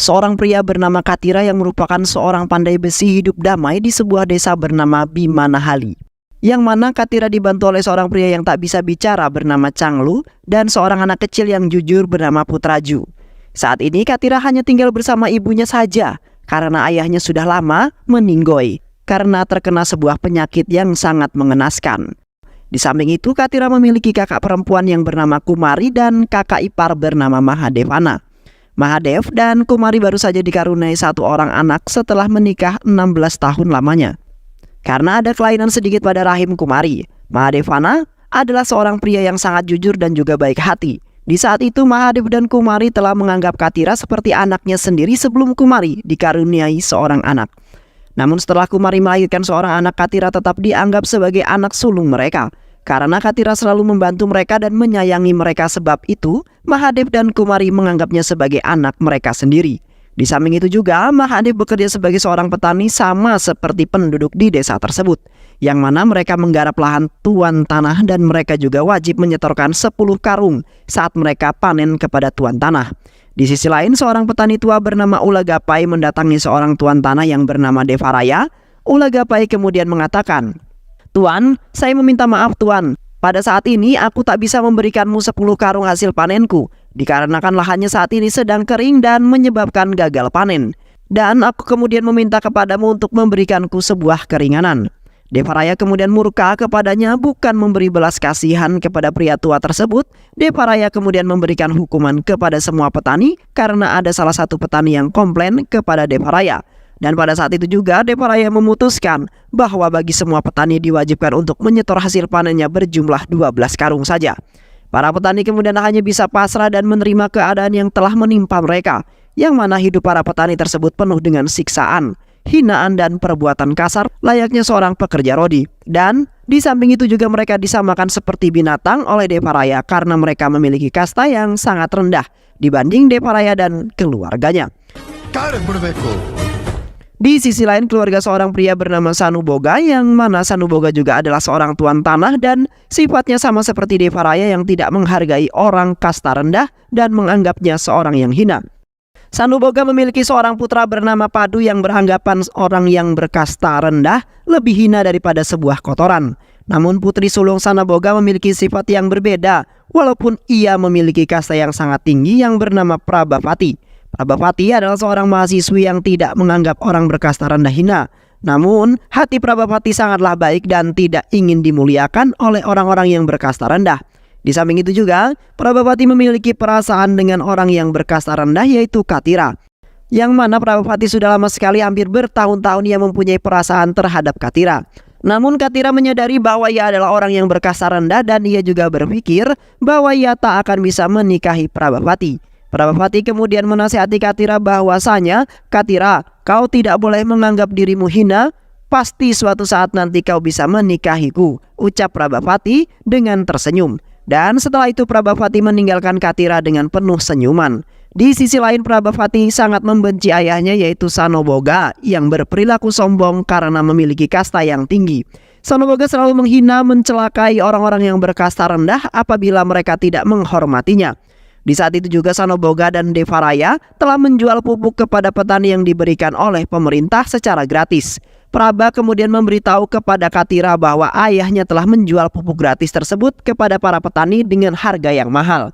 seorang pria bernama Katira yang merupakan seorang pandai besi hidup damai di sebuah desa bernama Bimanahali. Yang mana Katira dibantu oleh seorang pria yang tak bisa bicara bernama Changlu dan seorang anak kecil yang jujur bernama Putraju. Saat ini Katira hanya tinggal bersama ibunya saja karena ayahnya sudah lama meninggoy karena terkena sebuah penyakit yang sangat mengenaskan. Di samping itu Katira memiliki kakak perempuan yang bernama Kumari dan kakak ipar bernama Mahadevana. Mahadev dan Kumari baru saja dikaruniai satu orang anak setelah menikah 16 tahun lamanya. Karena ada kelainan sedikit pada rahim Kumari, Mahadevana adalah seorang pria yang sangat jujur dan juga baik hati. Di saat itu Mahadev dan Kumari telah menganggap Katira seperti anaknya sendiri sebelum Kumari dikaruniai seorang anak. Namun setelah Kumari melahirkan seorang anak, Katira tetap dianggap sebagai anak sulung mereka. Karena Katira selalu membantu mereka dan menyayangi mereka, sebab itu Mahadev dan Kumari menganggapnya sebagai anak mereka sendiri. Di samping itu juga Mahadev bekerja sebagai seorang petani sama seperti penduduk di desa tersebut, yang mana mereka menggarap lahan tuan tanah dan mereka juga wajib menyetorkan 10 karung saat mereka panen kepada tuan tanah. Di sisi lain, seorang petani tua bernama Ulagapai mendatangi seorang tuan tanah yang bernama Devaraya. Ulagapai kemudian mengatakan, "Tuan, saya meminta maaf Tuan. Pada saat ini aku tak bisa memberikanmu 10 karung hasil panenku, dikarenakan lahannya saat ini sedang kering dan menyebabkan gagal panen. Dan aku kemudian meminta kepadamu untuk memberikanku sebuah keringanan." Devaraya kemudian murka kepadanya, bukan memberi belas kasihan kepada pria tua tersebut. Devaraya kemudian memberikan hukuman kepada semua petani karena ada salah satu petani yang komplain kepada Devaraya. Dan pada saat itu juga Devaraya memutuskan bahwa bagi semua petani diwajibkan untuk menyetor hasil panennya berjumlah 12 karung saja. Para petani kemudian hanya bisa pasrah dan menerima keadaan yang telah menimpa mereka, yang mana hidup para petani tersebut penuh dengan siksaan, hinaan dan perbuatan kasar layaknya seorang pekerja rodi. Dan di samping itu juga mereka disamakan seperti binatang oleh Devaraya karena mereka memiliki kasta yang sangat rendah dibanding Devaraya dan keluarganya. Di sisi lain, keluarga seorang pria bernama Sanuboga, yang mana Sanuboga juga adalah seorang tuan tanah dan sifatnya sama seperti Devaraya yang tidak menghargai orang kasta rendah dan menganggapnya seorang yang hina. Sanuboga memiliki seorang putra bernama Padu yang beranggapan orang yang berkasta rendah lebih hina daripada sebuah kotoran. Namun putri sulung Sanuboga memiliki sifat yang berbeda, walaupun ia memiliki kasta yang sangat tinggi yang bernama Prabhavati. Prabhavati adalah seorang mahasiswi yang tidak menganggap orang berkasta rendah hina. Namun hati Prabhavati sangatlah baik dan tidak ingin dimuliakan oleh orang-orang yang berkasta rendah. Di samping itu juga, Prabhavati memiliki perasaan dengan orang yang berkasta rendah, yaitu Katira. Yang mana Prabhavati sudah lama sekali, hampir bertahun-tahun ia mempunyai perasaan terhadap Katira. Namun Katira menyadari bahwa ia adalah orang yang berkasta rendah dan ia juga berpikir bahwa ia tak akan bisa menikahi Prabhavati. Prabhavati kemudian menasihati Katira bahwasanya, "Katira, kau tidak boleh menganggap dirimu hina. Pasti suatu saat nanti kau bisa menikahiku," ucap Prabhavati dengan tersenyum. Dan setelah itu Prabhavati meninggalkan Katira dengan penuh senyuman. Di sisi lain, Prabhavati sangat membenci ayahnya, yaitu Sanuboga, yang berperilaku sombong karena memiliki kasta yang tinggi. Sanuboga selalu menghina, mencelakai orang-orang yang berkasta rendah apabila mereka tidak menghormatinya. Di saat itu juga Sanuboga dan Devaraya telah menjual pupuk kepada petani yang diberikan oleh pemerintah secara gratis. Praba kemudian memberitahu kepada Katira bahwa ayahnya telah menjual pupuk gratis tersebut kepada para petani dengan harga yang mahal.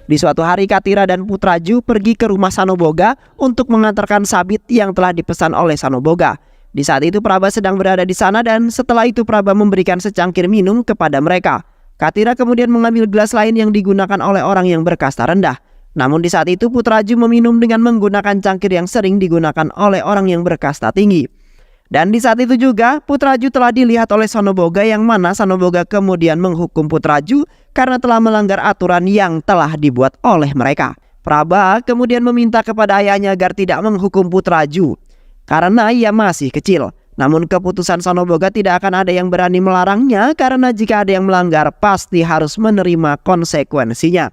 Di suatu hari Katira dan Putraju pergi ke rumah Sanuboga untuk mengantarkan sabit yang telah dipesan oleh Sanuboga. Di saat itu Praba sedang berada di sana dan setelah itu Praba memberikan secangkir minum kepada mereka. Katira kemudian mengambil gelas lain yang digunakan oleh orang yang berkasta rendah. Namun di saat itu Putraju meminum dengan menggunakan cangkir yang sering digunakan oleh orang yang berkasta tinggi. Dan di saat itu juga Putraju telah dilihat oleh Sanuboga, yang mana Sanuboga kemudian menghukum Putraju karena telah melanggar aturan yang telah dibuat oleh mereka. Praba kemudian meminta kepada ayahnya agar tidak menghukum Putraju karena ia masih kecil. Namun keputusan Sanuboga tidak akan ada yang berani melarangnya karena jika ada yang melanggar pasti harus menerima konsekuensinya.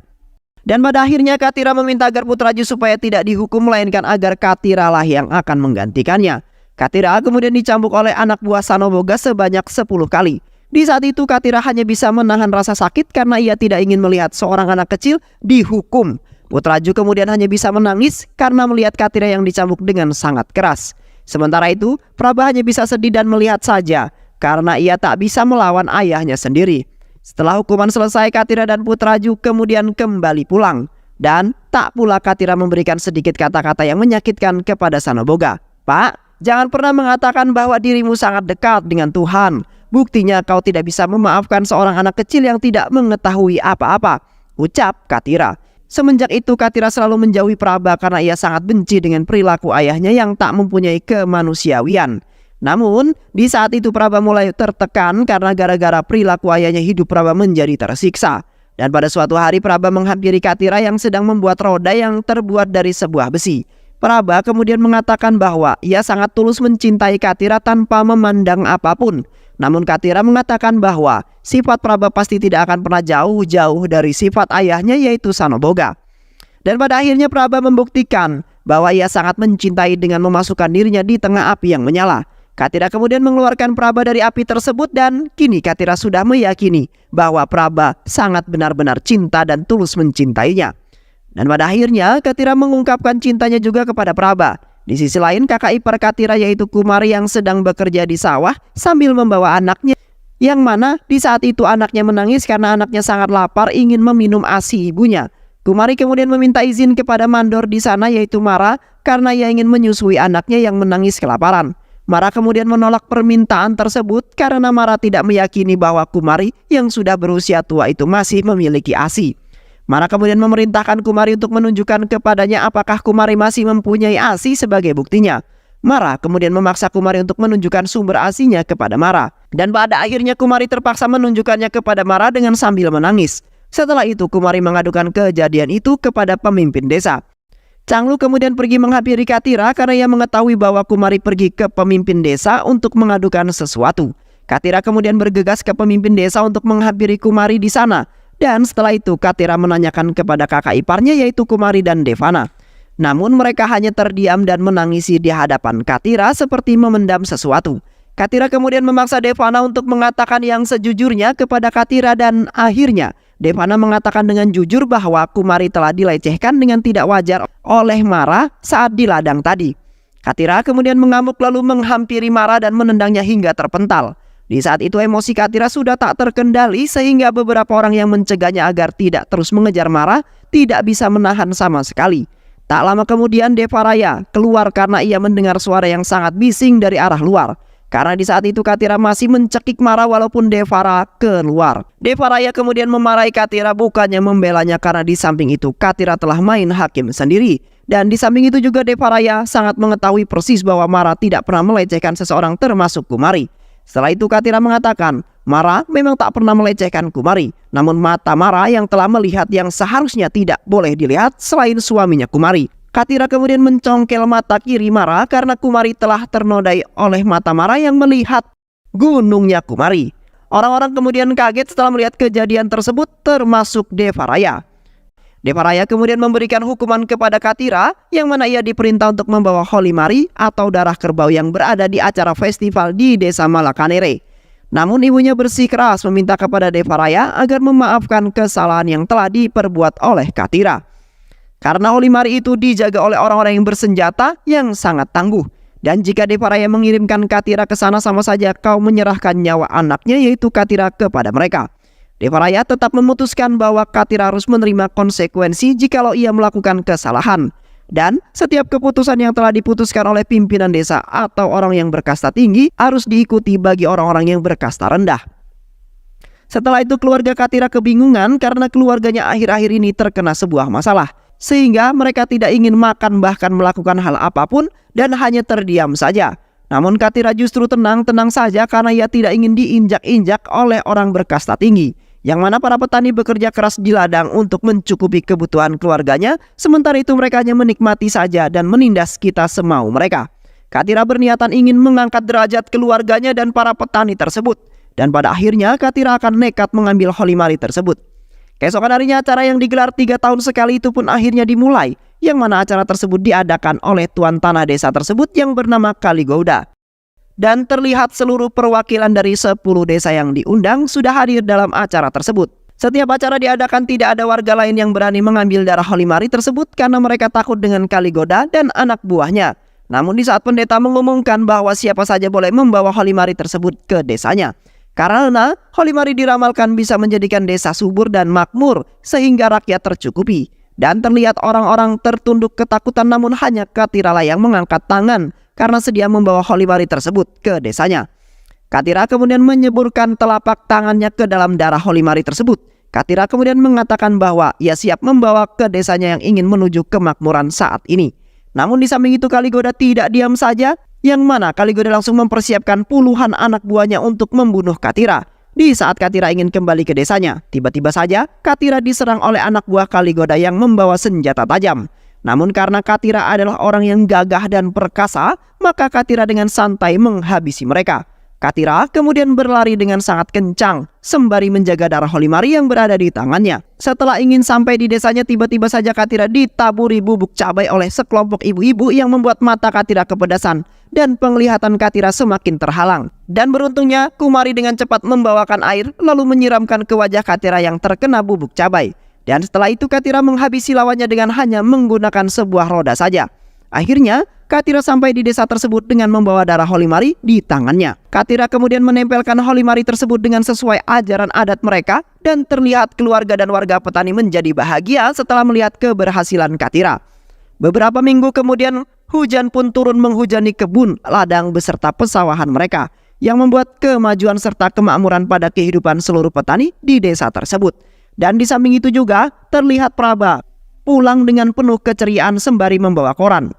Dan pada akhirnya Katira meminta agar Putraju supaya tidak dihukum, melainkan agar Katira lah yang akan menggantikannya. Katira kemudian dicambuk oleh anak buah Sanuboga sebanyak 10 kali. Di saat itu Katira hanya bisa menahan rasa sakit karena ia tidak ingin melihat seorang anak kecil dihukum. Putraju kemudian hanya bisa menangis karena melihat Katira yang dicambuk dengan sangat keras. Sementara itu, Praba hanya bisa sedih dan melihat saja karena ia tak bisa melawan ayahnya sendiri. Setelah hukuman selesai, Katira dan Putraju kemudian kembali pulang. Dan tak pula Katira memberikan sedikit kata-kata yang menyakitkan kepada Sanaboga. "Pak, jangan pernah mengatakan bahwa dirimu sangat dekat dengan Tuhan. Buktinya kau tidak bisa memaafkan seorang anak kecil yang tidak mengetahui apa-apa," ucap Katira. Semenjak itu Katira selalu menjauhi Praba karena ia sangat benci dengan perilaku ayahnya yang tak mempunyai kemanusiawian. Namun di saat itu Praba mulai tertekan karena gara-gara perilaku ayahnya hidup Praba menjadi tersiksa. Dan pada suatu hari Praba menghampiri Katira yang sedang membuat roda yang terbuat dari sebuah besi. Praba kemudian mengatakan bahwa ia sangat tulus mencintai Katira tanpa memandang apapun. Namun Katira mengatakan bahwa sifat Praba pasti tidak akan pernah jauh-jauh dari sifat ayahnya yaitu Sanaboga. Dan pada akhirnya Praba membuktikan bahwa ia sangat mencintai dengan memasukkan dirinya di tengah api yang menyala. Katira kemudian mengeluarkan Praba dari api tersebut dan kini Katira sudah meyakini bahwa Praba sangat benar-benar cinta dan tulus mencintainya. Dan pada akhirnya Katira mengungkapkan cintanya juga kepada Praba. Di sisi lain kakak ipar Katira yaitu Kumari yang sedang bekerja di sawah sambil membawa anaknya, yang mana di saat itu anaknya menangis karena anaknya sangat lapar ingin meminum ASI ibunya. Kumari kemudian meminta izin kepada mandor di sana yaitu Mara karena ia ingin menyusui anaknya yang menangis kelaparan. Mara kemudian menolak permintaan tersebut karena Mara tidak meyakini bahwa Kumari yang sudah berusia tua itu masih memiliki ASI. Mara kemudian memerintahkan Kumari untuk menunjukkan kepadanya apakah Kumari masih mempunyai ASI sebagai buktinya. Mara kemudian memaksa Kumari untuk menunjukkan sumber ASInya kepada Mara. Dan pada akhirnya Kumari terpaksa menunjukkannya kepada Mara dengan sambil menangis. Setelah itu Kumari mengadukan kejadian itu kepada pemimpin desa. Changlu kemudian pergi menghampiri Katira karena ia mengetahui bahwa Kumari pergi ke pemimpin desa untuk mengadukan sesuatu. Katira kemudian bergegas ke pemimpin desa untuk menghampiri Kumari di sana. Dan setelah itu Katira menanyakan kepada kakak iparnya yaitu Kumari dan Devana. Namun mereka hanya terdiam dan menangisi di hadapan Katira seperti memendam sesuatu. Katira kemudian memaksa Devana untuk mengatakan yang sejujurnya kepada Katira dan akhirnya Devana mengatakan dengan jujur bahwa Kumari telah dilecehkan dengan tidak wajar oleh Mara saat di ladang tadi. Katira kemudian mengamuk lalu menghampiri Mara dan menendangnya hingga terpental. Di saat itu emosi Katira sudah tak terkendali sehingga beberapa orang yang mencegahnya agar tidak terus mengejar Mara tidak bisa menahan sama sekali. Tak lama kemudian Devaraya keluar karena ia mendengar suara yang sangat bising dari arah luar. Karena di saat itu Katira masih mencekik Mara walaupun Devara keluar. Devaraya kemudian memarahi Katira bukannya membelanya karena di samping itu Katira telah main hakim sendiri. Dan di samping itu juga Devaraya sangat mengetahui persis bahwa Mara tidak pernah melecehkan seseorang termasuk Kumari. Setelah itu Katira mengatakan, Mara memang tak pernah melecehkan Kumari. Namun mata Mara yang telah melihat yang seharusnya tidak boleh dilihat selain suaminya Kumari. Katira kemudian mencongkel mata kiri Mara karena Kumari telah ternodai oleh mata Mara yang melihat gunungnya Kumari. Orang-orang kemudian kaget setelah melihat kejadian tersebut termasuk Devaraya. Devaraya kemudian memberikan hukuman kepada Katira yang mana ia diperintah untuk membawa Holy Mari atau darah kerbau yang berada di acara festival di desa Malakanere. Namun ibunya bersikeras meminta kepada Devaraya agar memaafkan kesalahan yang telah diperbuat oleh Katira. Karena Holy Mari itu dijaga oleh orang-orang yang bersenjata yang sangat tangguh. Dan jika Devaraya mengirimkan Katira ke sana sama saja kau menyerahkan nyawa anaknya yaitu Katira kepada mereka. Devaraya tetap memutuskan bahwa Katira harus menerima konsekuensi jikalau ia melakukan kesalahan. Dan setiap keputusan yang telah diputuskan oleh pimpinan desa atau orang yang berkasta tinggi harus diikuti bagi orang-orang yang berkasta rendah. Setelah itu keluarga Katira kebingungan karena keluarganya akhir-akhir ini terkena sebuah masalah. Sehingga mereka tidak ingin makan bahkan melakukan hal apapun dan hanya terdiam saja. Namun Katira justru tenang-tenang saja karena ia tidak ingin diinjak-injak oleh orang berkasta tinggi. Yang mana para petani bekerja keras di ladang untuk mencukupi kebutuhan keluarganya. Sementara itu mereka hanya menikmati saja dan menindas kita semau mereka. Katira berniatan ingin mengangkat derajat keluarganya dan para petani tersebut. Dan pada akhirnya Katira akan nekat mengambil Holy Mari tersebut. Keesokan harinya acara yang digelar 3 tahun sekali itu pun akhirnya dimulai. Yang mana acara tersebut diadakan oleh tuan tanah desa tersebut yang bernama Kaligouda. Dan terlihat seluruh perwakilan dari 10 desa yang diundang sudah hadir dalam acara tersebut. Setiap acara diadakan tidak ada warga lain yang berani mengambil darah Holimari tersebut karena mereka takut dengan Kaligoda dan anak buahnya. Namun di saat pendeta mengumumkan bahwa siapa saja boleh membawa Holimari tersebut ke desanya. Karena Holimari diramalkan bisa menjadikan desa subur dan makmur sehingga rakyat tercukupi. Dan terlihat orang-orang tertunduk ketakutan, namun hanya Katiralah yang mengangkat tangan karena sedia membawa Holimari tersebut ke desanya. Katira kemudian menyeburkan telapak tangannya ke dalam darah Holimari tersebut. Katira kemudian mengatakan bahwa ia siap membawa ke desanya yang ingin menuju kemakmuran saat ini. Namun di samping itu Kaligoda tidak diam saja, yang mana Kaligoda langsung mempersiapkan puluhan anak buahnya untuk membunuh Katira. Di saat Katira ingin kembali ke desanya, tiba-tiba saja Katira diserang oleh anak buah Kaligoda yang membawa senjata tajam. Namun karena Katira adalah orang yang gagah dan perkasa, maka Katira dengan santai menghabisi mereka. Katira kemudian berlari dengan sangat kencang sembari menjaga darah Holimari yang berada di tangannya. Setelah ingin sampai di desanya, tiba-tiba saja Katira ditaburi bubuk cabai oleh sekelompok ibu-ibu yang membuat mata Katira kepedasan dan penglihatan Katira semakin terhalang. Dan beruntungnya Kumari dengan cepat membawakan air lalu menyiramkan ke wajah Katira yang terkena bubuk cabai. Dan setelah itu Katira menghabisi lawannya dengan hanya menggunakan sebuah roda saja. Akhirnya Katira sampai di desa tersebut dengan membawa darah Holimari di tangannya. Katira kemudian menempelkan Holimari tersebut dengan sesuai ajaran adat mereka, dan terlihat keluarga dan warga petani menjadi bahagia setelah melihat keberhasilan Katira. Beberapa minggu kemudian hujan pun turun menghujani kebun, ladang beserta pesawahan mereka, yang membuat kemajuan serta kemakmuran pada kehidupan seluruh petani di desa tersebut. Dan di samping itu juga terlihat Praba pulang dengan penuh keceriaan sembari membawa koran.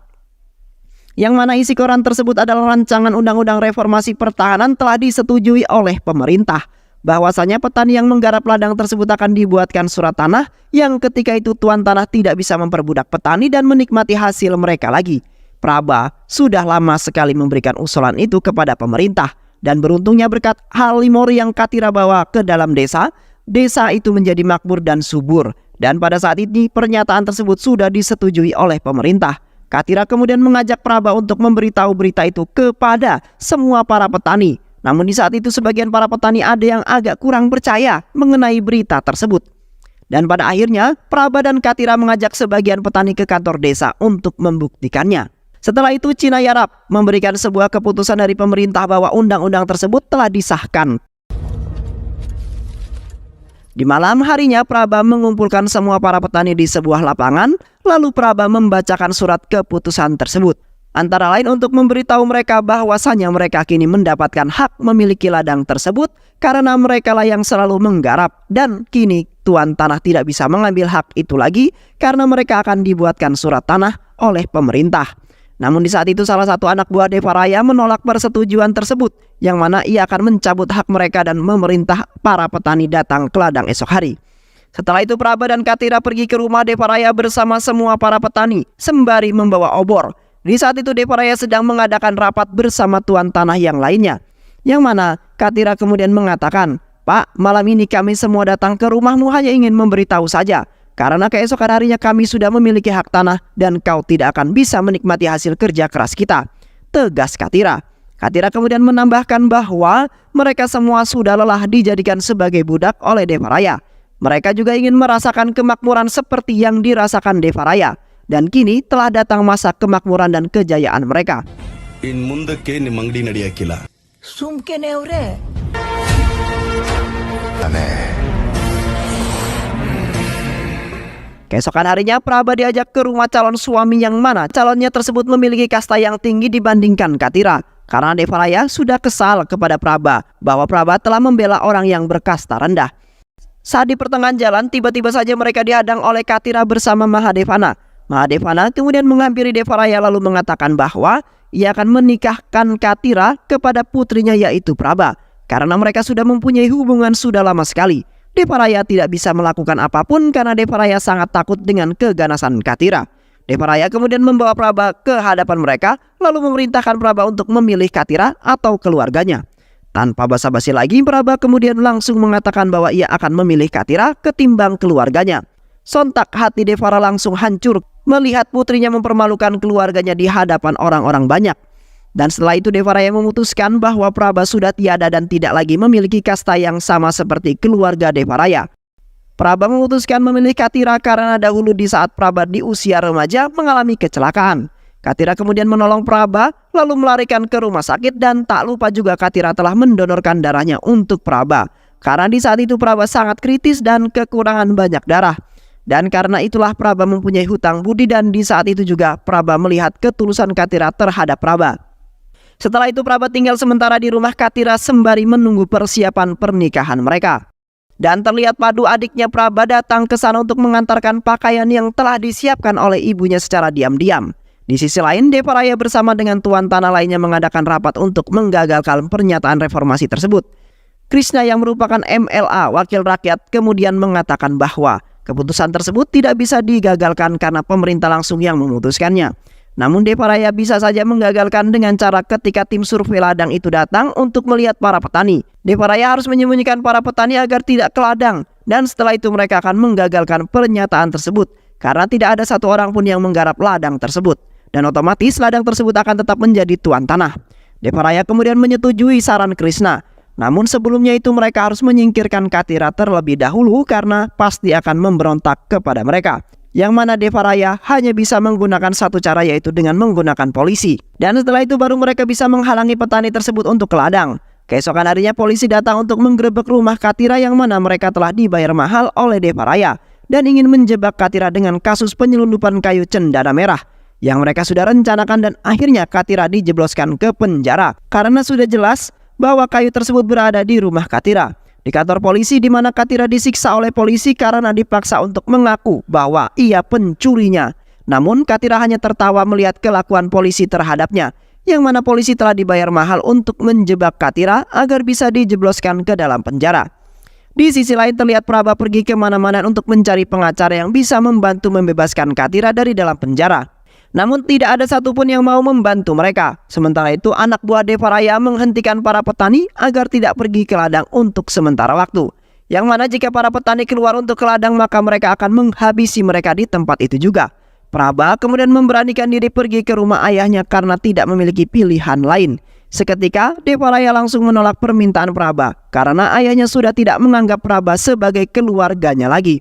Yang mana isi koran tersebut adalah rancangan undang-undang reformasi pertahanan telah disetujui oleh pemerintah. Bahwasanya petani yang menggarap ladang tersebut akan dibuatkan surat tanah yang ketika itu tuan tanah tidak bisa memperbudak petani dan menikmati hasil mereka lagi. Praba sudah lama sekali memberikan usulan itu kepada pemerintah. Dan beruntungnya berkat Halimori yang Katira bawa ke dalam desa, desa itu menjadi makmur dan subur. Dan pada saat ini pernyataan tersebut sudah disetujui oleh pemerintah. Katira kemudian mengajak Praba untuk memberitahu berita itu kepada semua para petani. Namun di saat itu sebagian para petani ada yang agak kurang percaya mengenai berita tersebut. Dan pada akhirnya Praba dan Katira mengajak sebagian petani ke kantor desa untuk membuktikannya. Setelah itu Cinayarap memberikan sebuah keputusan dari pemerintah bahwa undang-undang tersebut telah disahkan. Di malam harinya Praba mengumpulkan semua para petani di sebuah lapangan, lalu Praba membacakan surat keputusan tersebut. Antara lain untuk memberitahu mereka bahwasanya mereka kini mendapatkan hak memiliki ladang tersebut karena merekalah yang selalu menggarap, dan kini tuan tanah tidak bisa mengambil hak itu lagi karena mereka akan dibuatkan surat tanah oleh pemerintah. Namun di saat itu salah satu anak buah Devaraya menolak persetujuan tersebut, yang mana ia akan mencabut hak mereka dan memerintah para petani datang ke ladang esok hari. Setelah itu Praba dan Katira pergi ke rumah Devaraya bersama semua para petani sembari membawa obor. Di saat itu Devaraya sedang mengadakan rapat bersama tuan tanah yang lainnya, yang mana Katira kemudian mengatakan, "Pak, malam ini kami semua datang ke rumahmu hanya ingin memberitahu saja. Karena keesokan harinya kami sudah memiliki hak tanah dan kau tidak akan bisa menikmati hasil kerja keras kita," tegas Katira. Katira kemudian menambahkan bahwa mereka semua sudah lelah dijadikan sebagai budak oleh Devaraya. Mereka juga ingin merasakan kemakmuran seperti yang dirasakan Devaraya. Dan kini telah datang masa kemakmuran dan kejayaan mereka. Keesokan harinya Praba diajak ke rumah calon suami yang mana calonnya tersebut memiliki kasta yang tinggi dibandingkan Katira. Karena Devaraya sudah kesal kepada Praba bahwa Praba telah membela orang yang berkasta rendah. Saat di pertengahan jalan tiba-tiba saja mereka dihadang oleh Katira bersama Mahadevana. Mahadevana kemudian menghampiri Devaraya lalu mengatakan bahwa ia akan menikahkan Katira kepada putrinya yaitu Praba. Karena mereka sudah mempunyai hubungan sudah lama sekali. Devaraya tidak bisa melakukan apapun karena Devaraya sangat takut dengan keganasan Katira. Devaraya kemudian membawa Praba ke hadapan mereka lalu memerintahkan Praba untuk memilih Katira atau keluarganya. Tanpa basa-basi lagi Praba kemudian langsung mengatakan bahwa ia akan memilih Katira ketimbang keluarganya. Sontak hati Devara langsung hancur melihat putrinya mempermalukan keluarganya di hadapan orang-orang banyak. Dan setelah itu Devaraya memutuskan bahwa Praba sudah tiada dan tidak lagi memiliki kasta yang sama seperti keluarga Devaraya. Praba memutuskan memilih Katira karena dahulu di saat Praba di usia remaja mengalami kecelakaan. Katira kemudian menolong Praba lalu melarikan ke rumah sakit, dan tak lupa juga Katira telah mendonorkan darahnya untuk Praba. Karena di saat itu Praba sangat kritis dan kekurangan banyak darah. Dan karena itulah Praba mempunyai hutang budi, dan di saat itu juga Praba melihat ketulusan Katira terhadap Praba. Setelah itu Praba tinggal sementara di rumah Katira sembari menunggu persiapan pernikahan mereka. Dan terlihat Padu, adiknya Praba, datang ke sana untuk mengantarkan pakaian yang telah disiapkan oleh ibunya secara diam-diam. Di sisi lain, Devaraya bersama dengan tuan tanah lainnya mengadakan rapat untuk menggagalkan pernyataan reformasi tersebut. Krishna yang merupakan MLA wakil rakyat kemudian mengatakan bahwa keputusan tersebut tidak bisa digagalkan karena pemerintah langsung yang memutuskannya. Namun Devaraya bisa saja menggagalkan dengan cara ketika tim survei ladang itu datang untuk melihat para petani. Devaraya harus menyembunyikan para petani agar tidak ke ladang, dan setelah itu mereka akan menggagalkan pernyataan tersebut karena tidak ada satu orang pun yang menggarap ladang tersebut, dan otomatis ladang tersebut akan tetap menjadi tuan tanah. Devaraya kemudian menyetujui saran Krishna. Namun sebelumnya itu mereka harus menyingkirkan Katira terlebih dahulu karena pasti akan memberontak kepada mereka. Yang mana Devaraya hanya bisa menggunakan satu cara, yaitu dengan menggunakan polisi. Dan setelah itu baru mereka bisa menghalangi petani tersebut untuk ke ladang. Keesokan harinya polisi datang untuk menggerebek rumah Katira yang mana mereka telah dibayar mahal oleh Devaraya dan ingin menjebak Katira dengan kasus penyelundupan kayu cendana merah yang mereka sudah rencanakan, dan akhirnya Katira dijebloskan ke penjara karena sudah jelas bahwa kayu tersebut berada di rumah Katira. Di kantor polisi di mana Katira disiksa oleh polisi karena dipaksa untuk mengaku bahwa ia pencurinya. Namun Katira hanya tertawa melihat kelakuan polisi terhadapnya, yang mana polisi telah dibayar mahal untuk menjebak Katira agar bisa dijebloskan ke dalam penjara. Di sisi lain terlihat Praba pergi kemana-mana untuk mencari pengacara yang bisa membantu membebaskan Katira dari dalam penjara. Namun tidak ada satupun yang mau membantu mereka. Sementara itu anak buah Devaraya menghentikan para petani agar tidak pergi ke ladang untuk sementara waktu. Yang mana jika para petani keluar untuk ke ladang maka mereka akan menghabisi mereka di tempat itu juga. Praba kemudian memberanikan diri pergi ke rumah ayahnya karena tidak memiliki pilihan lain. Seketika Devaraya langsung menolak permintaan Praba karena ayahnya sudah tidak menganggap Praba sebagai keluarganya lagi.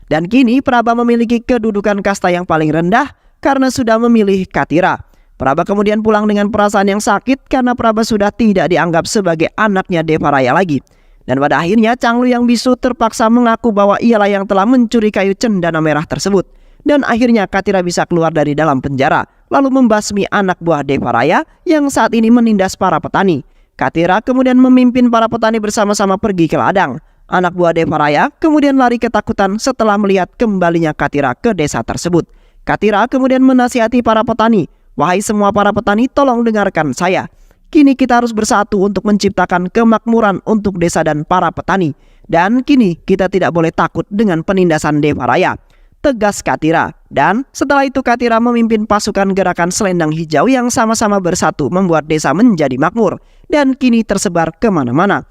Dan kini Praba memiliki kedudukan kasta yang paling rendah karena sudah memilih Katira. Praba kemudian pulang dengan perasaan yang sakit karena Praba sudah tidak dianggap sebagai anaknya Devaraya lagi. Dan pada akhirnya Changlu yang bisu terpaksa mengaku bahwa ialah yang telah mencuri kayu cendana merah tersebut. Dan akhirnya Katira bisa keluar dari dalam penjara lalu membasmi anak buah Devaraya yang saat ini menindas para petani. Katira kemudian memimpin para petani bersama-sama pergi ke ladang. Anak buah Devaraya kemudian lari ketakutan setelah melihat kembalinya Katira ke desa tersebut. Katira kemudian menasihati para petani, "Wahai semua para petani, tolong dengarkan saya. Kini kita harus bersatu untuk menciptakan kemakmuran untuk desa dan para petani. Dan kini kita tidak boleh takut dengan penindasan Devaraya," tegas Katira. Dan setelah itu Katira memimpin pasukan gerakan Selendang Hijau yang sama-sama bersatu membuat desa menjadi makmur dan kini tersebar kemana-mana.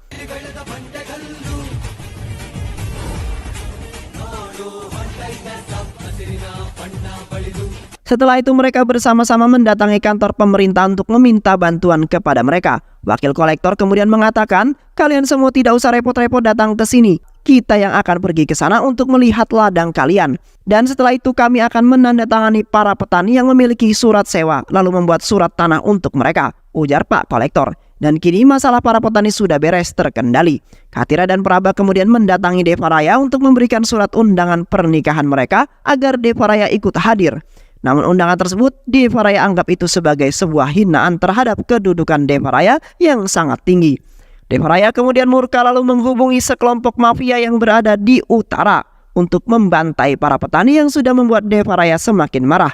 Setelah itu mereka bersama-sama mendatangi kantor pemerintah untuk meminta bantuan kepada mereka. Wakil kolektor kemudian mengatakan, "Kalian semua tidak usah repot-repot datang ke sini. Kita yang akan pergi ke sana untuk melihat ladang kalian. Dan setelah itu kami akan menandatangani para petani yang memiliki surat sewa, lalu membuat surat tanah untuk mereka," ujar Pak Kolektor. Dan kini masalah para petani sudah beres terkendali. Katira dan Praba kemudian mendatangi Devaraya untuk memberikan surat undangan pernikahan mereka agar Devaraya ikut hadir. Namun undangan tersebut Devaraya anggap itu sebagai sebuah hinaan terhadap kedudukan Devaraya yang sangat tinggi. Devaraya kemudian murka lalu menghubungi sekelompok mafia yang berada di utara untuk membantai para petani yang sudah membuat Devaraya semakin marah.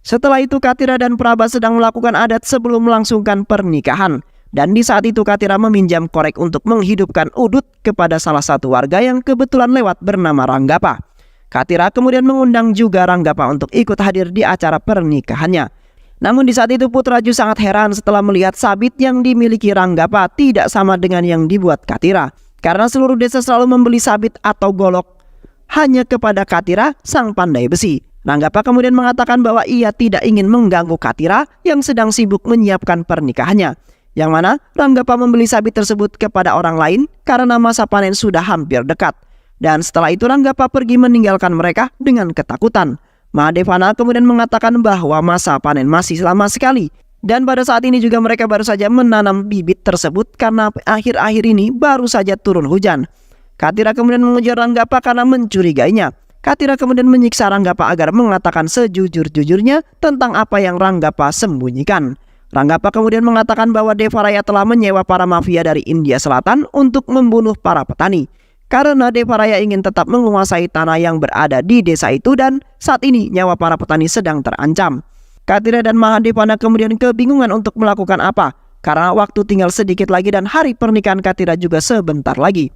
Setelah itu Katira dan Praba sedang melakukan adat sebelum melangsungkan pernikahan. Dan di saat itu Katira meminjam korek untuk menghidupkan udut kepada salah satu warga yang kebetulan lewat bernama Ranggapa. Katira kemudian mengundang juga Ranggapa untuk ikut hadir di acara pernikahannya. Namun di saat itu Putraju sangat heran setelah melihat sabit yang dimiliki Ranggapa tidak sama dengan yang dibuat Katira. Karena seluruh desa selalu membeli sabit atau golok hanya kepada Katira, sang pandai besi. Ranggappa kemudian mengatakan bahwa ia tidak ingin mengganggu Katira yang sedang sibuk menyiapkan pernikahannya. Yang mana Ranggappa membeli sapi tersebut kepada orang lain karena masa panen sudah hampir dekat. Dan setelah itu Ranggappa pergi meninggalkan mereka dengan ketakutan. Mahadevana kemudian mengatakan bahwa masa panen masih lama sekali. Dan pada saat ini juga mereka baru saja menanam bibit tersebut karena akhir-akhir ini baru saja turun hujan. Katira kemudian mengejar Ranggappa karena mencurigainya. Katira kemudian menyiksa Ranggappa agar mengatakan sejujur-jujurnya tentang apa yang Ranggappa sembunyikan. Ranggappa kemudian mengatakan bahwa Devaraya telah menyewa para mafia dari India Selatan untuk membunuh para petani. Karena Devaraya ingin tetap menguasai tanah yang berada di desa itu dan saat ini nyawa para petani sedang terancam. Katira dan Mahadevana kemudian kebingungan untuk melakukan apa karena waktu tinggal sedikit lagi dan hari pernikahan Katira juga sebentar lagi.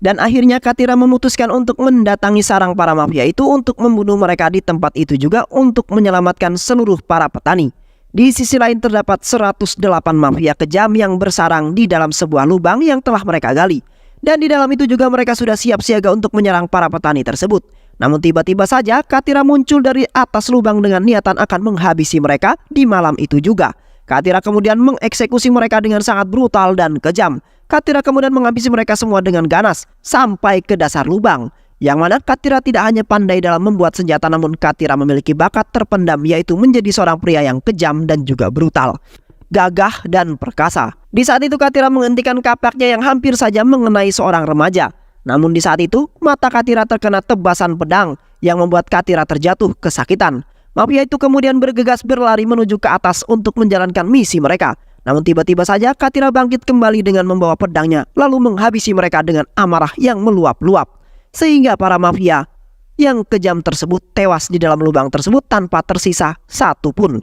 Dan akhirnya Katira memutuskan untuk mendatangi sarang para mafia itu untuk membunuh mereka di tempat itu juga untuk menyelamatkan seluruh para petani. Di sisi lain terdapat 108 mafia kejam yang bersarang di dalam sebuah lubang yang telah mereka gali. Dan di dalam itu juga mereka sudah siap siaga untuk menyerang para petani tersebut. Namun tiba-tiba saja Katira muncul dari atas lubang dengan niatan akan menghabisi mereka di malam itu juga. Katira kemudian mengeksekusi mereka dengan sangat brutal dan kejam. Katira kemudian menghabisi mereka semua dengan ganas sampai ke dasar lubang. Yang mana Katira tidak hanya pandai dalam membuat senjata, namun Katira memiliki bakat terpendam, yaitu menjadi seorang pria yang kejam dan juga brutal, gagah dan perkasa. Di saat itu Katira menghentikan kapaknya yang hampir saja mengenai seorang remaja. Namun di saat itu mata Katira terkena tebasan pedang yang membuat Katira terjatuh kesakitan. Mafia itu kemudian bergegas berlari menuju ke atas untuk menjalankan misi mereka. Namun tiba-tiba saja Katira bangkit kembali dengan membawa pedangnya lalu menghabisi mereka dengan amarah yang meluap-luap. Sehingga para mafia yang kejam tersebut tewas di dalam lubang tersebut tanpa tersisa satu pun.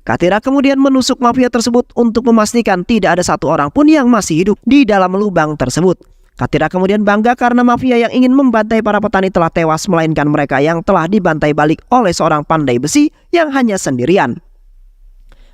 Katira kemudian menusuk mafia tersebut untuk memastikan tidak ada satu orang pun yang masih hidup di dalam lubang tersebut. Katira kemudian bangga karena mafia yang ingin membantai para petani telah tewas, melainkan mereka yang telah dibantai balik oleh seorang pandai besi yang hanya sendirian.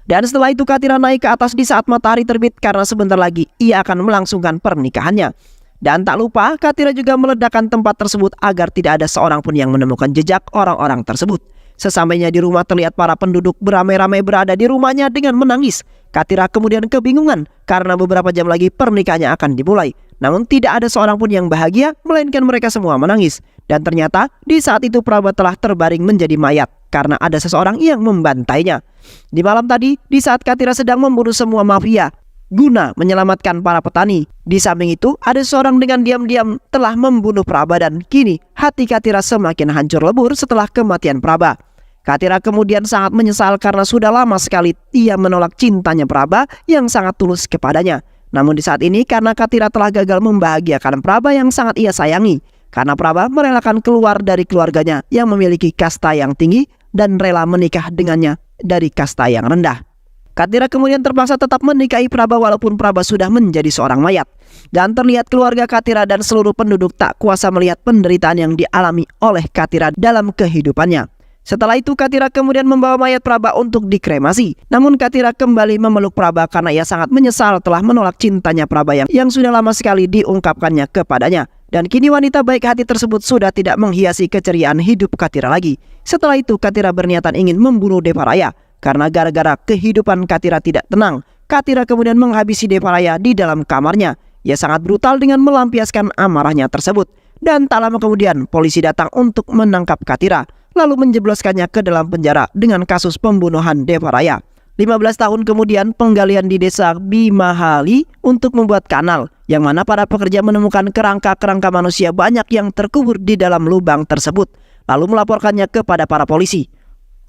Dan setelah itu Katira naik ke atas di saat matahari terbit karena sebentar lagi ia akan melangsungkan pernikahannya. Dan tak lupa Katira juga meledakkan tempat tersebut agar tidak ada seorang pun yang menemukan jejak orang-orang tersebut. Sesampainya di rumah terlihat para penduduk beramai-ramai berada di rumahnya dengan menangis. Katira kemudian kebingungan karena beberapa jam lagi pernikahannya akan dimulai. Namun tidak ada seorang pun yang bahagia, melainkan mereka semua menangis. Dan ternyata di saat itu Praba telah terbaring menjadi mayat karena ada seseorang yang membantainya. Di malam tadi, di saat Katira sedang membunuh semua mafia guna menyelamatkan para petani, di samping itu ada seorang dengan diam-diam telah membunuh Praba dan kini hati Katira semakin hancur lebur setelah kematian Praba. Katira kemudian sangat menyesal karena sudah lama sekali ia menolak cintanya Praba yang sangat tulus kepadanya. Namun di saat ini karena Katira telah gagal membahagiakan Praba yang sangat ia sayangi, karena Praba merelakan keluar dari keluarganya yang memiliki kasta yang tinggi dan rela menikah dengannya dari kasta yang rendah. Katira kemudian terpaksa tetap menikahi Praba walaupun Praba sudah menjadi seorang mayat. Dan terlihat keluarga Katira dan seluruh penduduk tak kuasa melihat penderitaan yang dialami oleh Katira dalam kehidupannya. Setelah itu Katira kemudian membawa mayat Praba untuk dikremasi. Namun Katira kembali memeluk Praba karena ia sangat menyesal telah menolak cintanya Praba yang sudah lama sekali diungkapkannya kepadanya. Dan kini wanita baik hati tersebut sudah tidak menghiasi keceriaan hidup Katira lagi. Setelah itu Katira berniatan ingin membunuh Devaraya. Karena gara-gara kehidupan Katira tidak tenang, Katira kemudian menghabisi Devaraya di dalam kamarnya. Ia sangat brutal dengan melampiaskan amarahnya tersebut. Dan tak lama kemudian polisi datang untuk menangkap Katira, lalu menjebloskannya ke dalam penjara dengan kasus pembunuhan Devaraya. 15 tahun kemudian penggalian di desa Bimahali untuk membuat kanal, yang mana para pekerja menemukan kerangka-kerangka manusia banyak yang terkubur di dalam lubang tersebut, lalu melaporkannya kepada para polisi.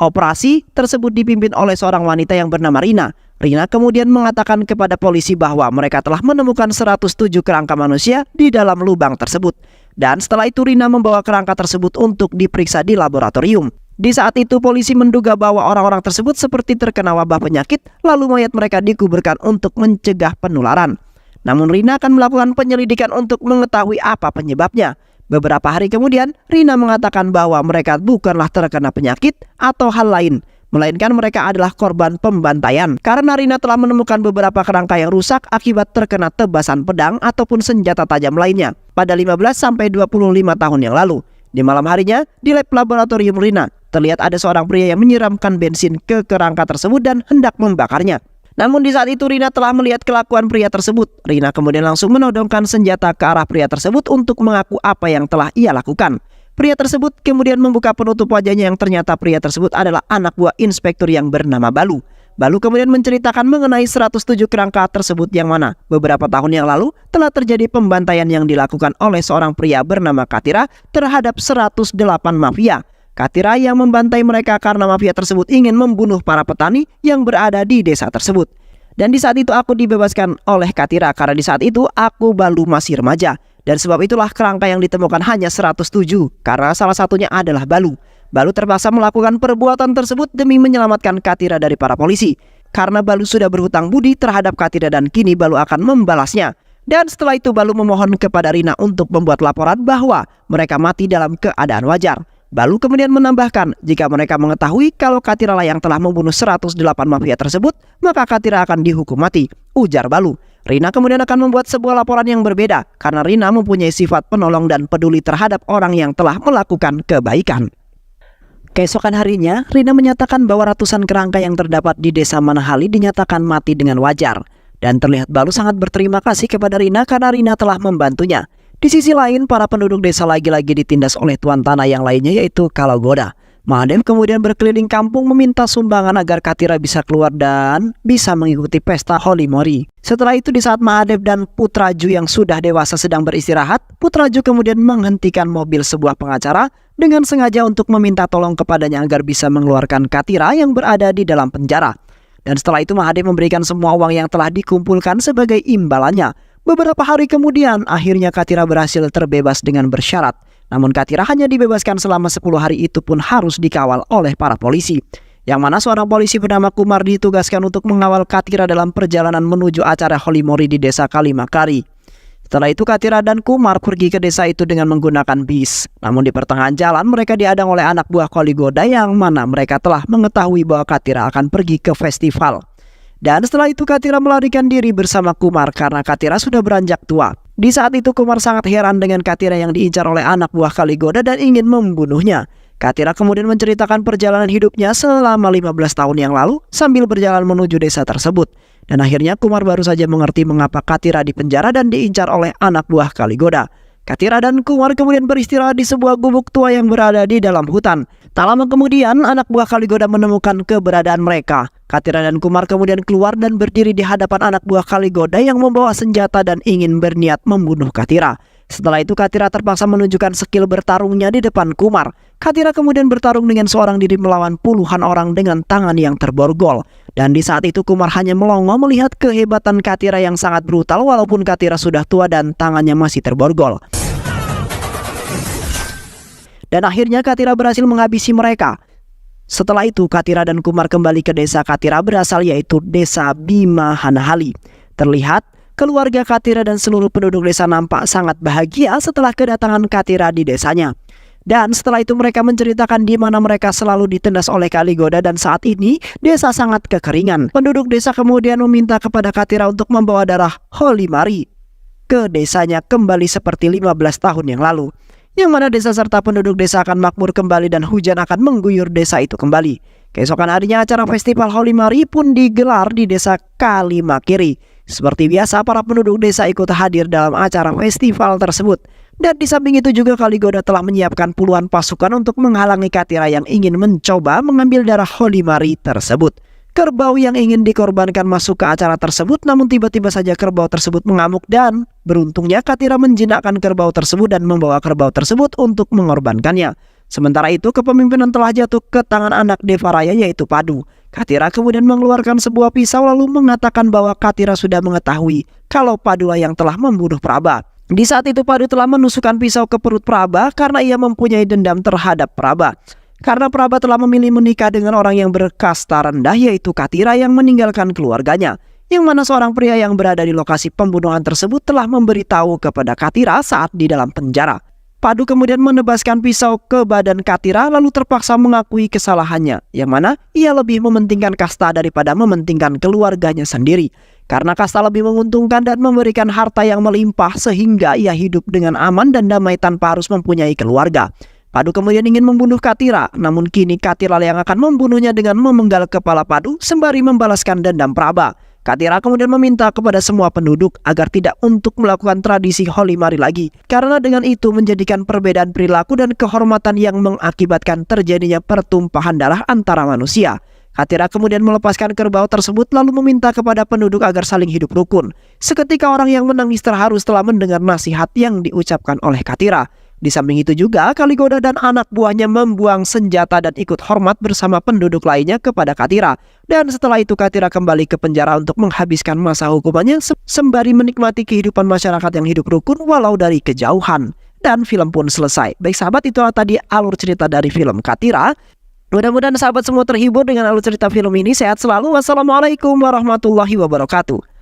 Operasi tersebut dipimpin oleh seorang wanita yang bernama Rina. Rina kemudian mengatakan kepada polisi bahwa mereka telah menemukan 107 kerangka manusia di dalam lubang tersebut. Dan setelah itu Rina membawa kerangka tersebut untuk diperiksa di laboratorium. Di saat itu polisi menduga bahwa orang-orang tersebut seperti terkena wabah penyakit, lalu mayat mereka dikuburkan untuk mencegah penularan. Namun Rina akan melakukan penyelidikan untuk mengetahui apa penyebabnya. Beberapa hari kemudian, Rina mengatakan bahwa mereka bukanlah terkena penyakit atau hal lain, melainkan mereka adalah korban pembantaian karena Rina telah menemukan beberapa kerangka yang rusak akibat terkena tebasan pedang ataupun senjata tajam lainnya pada 15-25 tahun yang lalu. Di malam harinya, di lab laboratorium Rina, terlihat ada seorang pria yang menyiramkan bensin ke kerangka tersebut dan hendak membakarnya. Namun di saat itu Rina telah melihat kelakuan pria tersebut. Rina kemudian langsung menodongkan senjata ke arah pria tersebut untuk mengaku apa yang telah ia lakukan. Pria tersebut kemudian membuka penutup wajahnya yang ternyata pria tersebut adalah anak buah inspektur yang bernama Balu. Balu kemudian menceritakan mengenai 107 kerangka tersebut yang mana beberapa tahun yang lalu telah terjadi pembantaian yang dilakukan oleh seorang pria bernama Katira terhadap 108 mafia. Katira yang membantai mereka karena mafia tersebut ingin membunuh para petani yang berada di desa tersebut. Dan di saat itu aku dibebaskan oleh Katira karena di saat itu aku baru masih remaja. Dan sebab itulah kerangka yang ditemukan hanya 107 karena salah satunya adalah Balu. Balu terpaksa melakukan perbuatan tersebut demi menyelamatkan Katira dari para polisi. Karena Balu sudah berhutang budi terhadap Katira dan kini Balu akan membalasnya. Dan setelah itu Balu memohon kepada Rina untuk membuat laporan bahwa mereka mati dalam keadaan wajar. Balu kemudian menambahkan, jika mereka mengetahui kalau Katira lah yang telah membunuh 108 mafia tersebut, maka Katira akan dihukum mati, ujar Balu. Rina kemudian akan membuat sebuah laporan yang berbeda, karena Rina mempunyai sifat penolong dan peduli terhadap orang yang telah melakukan kebaikan. Keesokan harinya, Rina menyatakan bahwa ratusan kerangka yang terdapat di desa Manahali dinyatakan mati dengan wajar. Dan terlihat Balu sangat berterima kasih kepada Rina karena Rina telah membantunya. Di sisi lain, para penduduk desa lagi-lagi ditindas oleh tuan tanah yang lainnya yaitu Kalagoda. Mahadev kemudian berkeliling kampung meminta sumbangan agar Katira bisa keluar dan bisa mengikuti pesta Holy Mori. Setelah itu di saat Mahadev dan Putraju yang sudah dewasa sedang beristirahat, Putraju kemudian menghentikan mobil sebuah pengacara dengan sengaja untuk meminta tolong kepadanya agar bisa mengeluarkan Katira yang berada di dalam penjara. Dan setelah itu Mahadev memberikan semua uang yang telah dikumpulkan sebagai imbalannya. Beberapa hari kemudian, akhirnya Katira berhasil terbebas dengan bersyarat. Namun Katira hanya dibebaskan selama 10 hari itu pun harus dikawal oleh para polisi. Yang mana seorang polisi bernama Kumar ditugaskan untuk mengawal Katira dalam perjalanan menuju acara Holy Mori di desa Kalimakari. Setelah itu Katira dan Kumar pergi ke desa itu dengan menggunakan bis. Namun di pertengahan jalan mereka dihadang oleh anak buah Kaligoda yang mana mereka telah mengetahui bahwa Katira akan pergi ke festival. Dan setelah itu Katira melarikan diri bersama Kumar karena Katira sudah beranjak tua. Di saat itu Kumar sangat heran dengan Katira yang diincar oleh anak buah Kaligoda dan ingin membunuhnya. Katira kemudian menceritakan perjalanan hidupnya selama 15 tahun yang lalu sambil berjalan menuju desa tersebut. Dan akhirnya Kumar baru saja mengerti mengapa Katira dipenjara dan diincar oleh anak buah Kaligoda. Katira dan Kumar kemudian beristirahat di sebuah gubuk tua yang berada di dalam hutan. Tak lama kemudian anak buah Kaligoda menemukan keberadaan mereka. Katira dan Kumar kemudian keluar dan berdiri di hadapan anak buah Kaligoda yang membawa senjata dan ingin berniat membunuh Katira. Setelah itu Katira terpaksa menunjukkan skill bertarungnya di depan Kumar. Katira kemudian bertarung dengan seorang diri melawan puluhan orang dengan tangan yang terborgol. Dan di saat itu Kumar hanya melongo melihat kehebatan Katira yang sangat brutal walaupun Katira sudah tua dan tangannya masih terborgol. Dan akhirnya Katira berhasil menghabisi mereka. Setelah itu Katira dan Kumar kembali ke desa Katira berasal yaitu desa Bima Hanahali. Terlihat keluarga Katira dan seluruh penduduk desa nampak sangat bahagia setelah kedatangan Katira di desanya. Dan setelah itu mereka menceritakan di mana mereka selalu ditindas oleh Kaligoda dan saat ini desa sangat kekeringan. Penduduk desa kemudian meminta kepada Katira untuk membawa darah Holy Mari ke desanya kembali seperti 15 tahun yang lalu. Yang mana desa serta penduduk desa akan makmur kembali dan hujan akan mengguyur desa itu kembali. Keesokan harinya acara festival Holy Mari pun digelar di desa Kalimakiri. Seperti biasa para penduduk desa ikut hadir dalam acara festival tersebut. Dan di samping itu juga Kaligoda telah menyiapkan puluhan pasukan untuk menghalangi Katira yang ingin mencoba mengambil darah Holy Mari tersebut. Kerbau yang ingin dikorbankan masuk ke acara tersebut, namun tiba-tiba saja kerbau tersebut mengamuk dan beruntungnya Katira menjinakkan kerbau tersebut dan membawa kerbau tersebut untuk mengorbankannya. Sementara itu kepemimpinan telah jatuh ke tangan anak Devaraya yaitu Padu. Katira kemudian mengeluarkan sebuah pisau lalu mengatakan bahwa Katira sudah mengetahui kalau Padulah yang telah membunuh Praba. Di saat itu Padu telah menusukkan pisau ke perut Praba karena ia mempunyai dendam terhadap Praba. Karena Praba telah memilih menikah dengan orang yang berkasta rendah yaitu Katira yang meninggalkan keluarganya. yang mana seorang pria yang berada di lokasi pembunuhan tersebut telah memberitahu kepada Katira saat di dalam penjara. Padu kemudian menebaskan pisau ke badan Katira lalu terpaksa mengakui kesalahannya, yang mana ia lebih mementingkan kasta daripada mementingkan keluarganya sendiri. Karena kasta lebih menguntungkan dan memberikan harta yang melimpah sehingga ia hidup dengan aman dan damai tanpa harus mempunyai keluarga. Padu kemudian ingin membunuh Katira, namun kini Katira yang akan membunuhnya dengan memenggal kepala Padu sembari membalaskan dendam Praba. Katira kemudian meminta kepada semua penduduk agar tidak untuk melakukan tradisi Holy Mari lagi, karena dengan itu menjadikan perbedaan perilaku dan kehormatan yang mengakibatkan terjadinya pertumpahan darah antara manusia. Katira kemudian melepaskan kerbau tersebut lalu meminta kepada penduduk agar saling hidup rukun. Seketika orang yang menangis terharu setelah mendengar nasihat yang diucapkan oleh Katira. Di samping itu juga Kaligoda dan anak buahnya membuang senjata dan ikut hormat bersama penduduk lainnya kepada Katira. Dan setelah itu Katira kembali ke penjara untuk menghabiskan masa hukumannya sembari menikmati kehidupan masyarakat yang hidup rukun walau dari kejauhan. Dan film pun selesai. Baik sahabat, itulah tadi alur cerita dari film Katira. Mudah-mudahan sahabat semua terhibur dengan alur cerita film ini. Sehat selalu. Wassalamualaikum warahmatullahi wabarakatuh.